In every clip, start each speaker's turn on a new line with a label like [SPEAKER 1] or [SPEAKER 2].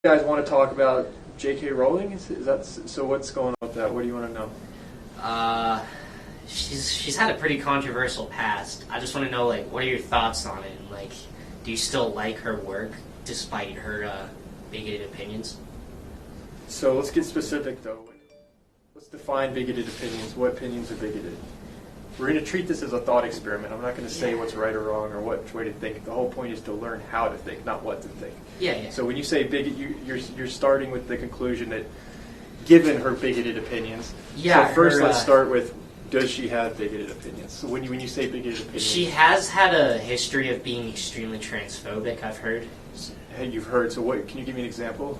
[SPEAKER 1] You guys want to talk about J.K. Rowling? Is that so? What's going on with that? What do you want to know?
[SPEAKER 2] She's had a pretty controversial past. I just want to know, what are your thoughts on it? And, do you still like her work despite her bigoted opinions?
[SPEAKER 1] So let's get specific, though. Let's define bigoted opinions. What opinions are bigoted? We're going to treat this as a thought experiment. I'm not going to say what's right or wrong or which way to think. The whole point is to learn how to think, not what to think.
[SPEAKER 2] Yeah.
[SPEAKER 1] So when you say bigot, you're starting with the conclusion that, given her bigoted opinions.
[SPEAKER 2] Yeah.
[SPEAKER 1] So first, let's start with, does she have bigoted opinions? So when you say bigoted opinions,
[SPEAKER 2] she has had a history of being extremely transphobic. I've heard.
[SPEAKER 1] Hey, you've heard. So what? Can you give me an example?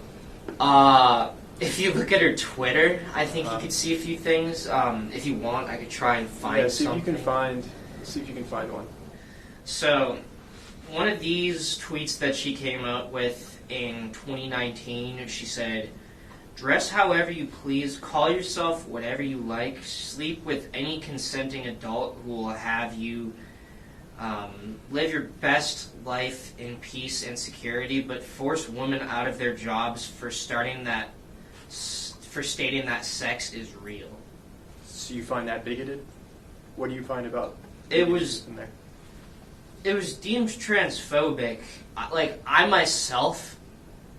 [SPEAKER 2] If you look at her Twitter, I think you could see a few things. If you want, I could try and find something.
[SPEAKER 1] See if you can find one.
[SPEAKER 2] So, one of these tweets that she came up with in 2019, she said, "Dress however you please, call yourself whatever you like, sleep with any consenting adult who will have you live your best life in peace and security, but force women out of their jobs for stating that sex is real."
[SPEAKER 1] So you find that bigoted? What do you find about
[SPEAKER 2] it was
[SPEAKER 1] in there?
[SPEAKER 2] It was deemed transphobic. I myself.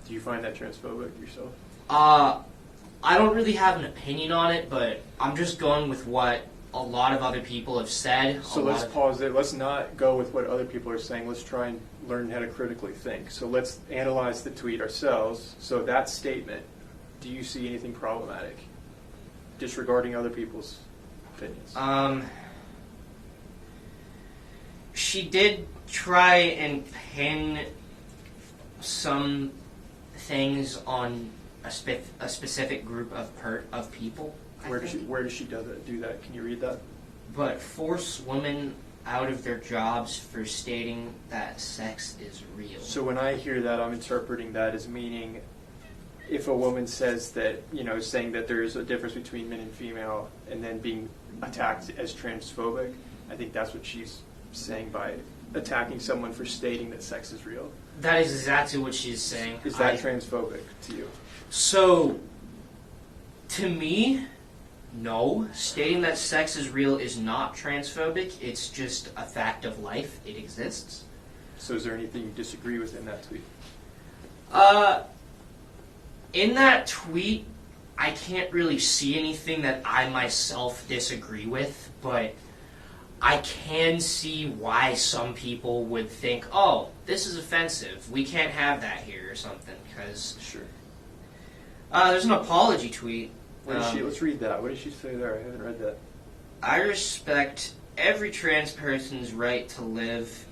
[SPEAKER 1] Do you find that transphobic yourself?
[SPEAKER 2] I don't really have an opinion on it, but I'm just going with what a lot of other people have said.
[SPEAKER 1] So let's pause there. Let's not go with what other people are saying. Let's try and learn how to critically think. So let's analyze the tweet ourselves. So that statement, do you see anything problematic, disregarding other people's opinions?
[SPEAKER 2] She did try and pin some things on a specific group of people.
[SPEAKER 1] Where does she do that? Can you read that?
[SPEAKER 2] But force women out of their jobs for stating that sex is real.
[SPEAKER 1] So when I hear that, I'm interpreting that as meaning, if a woman says that, saying that there's a difference between men and female, and then being attacked as transphobic, I think that's what she's saying by attacking someone for stating that sex is real.
[SPEAKER 2] That is exactly what she's saying.
[SPEAKER 1] Is that transphobic to you?
[SPEAKER 2] So, to me, no. Stating that sex is real is not transphobic. It's just a fact of life. It exists.
[SPEAKER 1] So is there anything you disagree with in that tweet?
[SPEAKER 2] In that tweet, I can't really see anything that I myself disagree with, but I can see why some people would think, oh, this is offensive. We can't have that here or something. Because
[SPEAKER 1] sure.
[SPEAKER 2] There's an apology tweet.
[SPEAKER 1] Let's read that. What did she say there? I haven't read that.
[SPEAKER 2] "I respect every trans person's right to live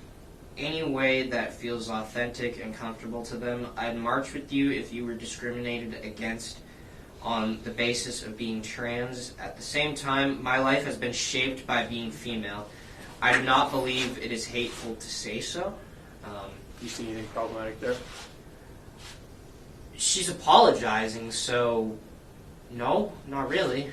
[SPEAKER 2] any way that feels authentic and comfortable to them. I'd march with you if you were discriminated against on the basis of being trans. At the same time, my life has been shaped by being female. I do not believe it is hateful to say so."
[SPEAKER 1] Do you see anything problematic there?
[SPEAKER 2] She's apologizing, so no, not really.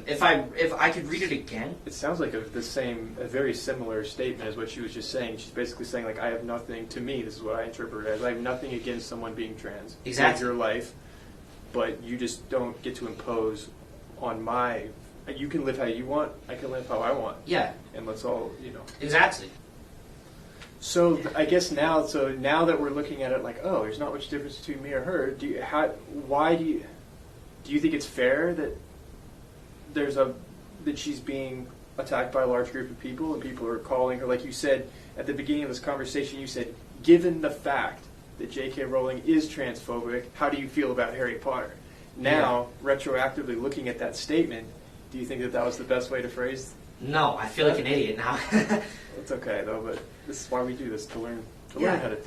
[SPEAKER 2] If I could read it again.
[SPEAKER 1] It sounds like a very similar statement as what she was just saying. She's basically saying, I have nothing, to me, this is what I interpret it as, I have nothing against someone being trans.
[SPEAKER 2] Exactly.
[SPEAKER 1] Live your life, but you just don't get to impose on you can live how you want, I can live how I want.
[SPEAKER 2] Yeah.
[SPEAKER 1] And let's all,
[SPEAKER 2] Exactly.
[SPEAKER 1] So I guess now that we're looking at it there's not much difference between me or her, do you think it's fair that that she's being attacked by a large group of people and people are calling her, like you said at the beginning of this conversation, you said, given the fact that J.K. Rowling is transphobic, how do you feel about Harry Potter? Now, retroactively looking at that statement, do you think that was the best way to phrase?
[SPEAKER 2] No, I feel like an idiot now.
[SPEAKER 1] It's okay though, but this is why we do this, to learn how to think.